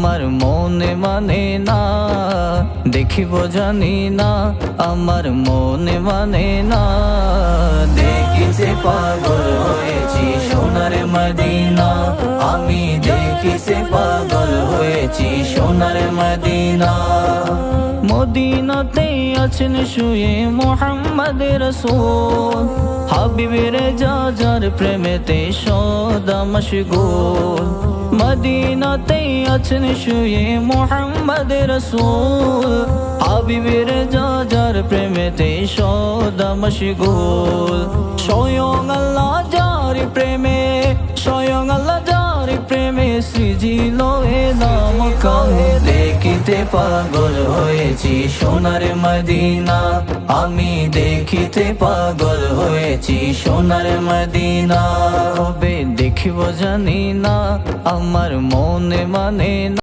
আমার মনে মানে না, দেখিব জানি না আমার মনে মানে না। দেখিতে পাগল হয়েছি সোনার মদিনা, আমি দেখিতে পাগল হয়েছি সোনার মদিনা। মদিনাতে আছেন শুয়ে মুহাম্মদ রাসূল, হাবিবের যার প্রেমেতে সদা মশগুল। মদিনাতে আছেন শুয়ে মুহাম্মদ রাসূল, হাবিবের যার প্রেমেতে সদা মশগুল। স্বয়ং আল্লাহ যার প্রেমে, স্বয়ং আল্লাহ যার প্রেমে সৃজিল এ নাম কাহে। দেখিতে পাগল হয়েছি সোনার মদিনা, আমি দেখিতে পাগল হয়েছি সোনার মদিনা। হবে দেখিব জানি না আমার মনে মানে না।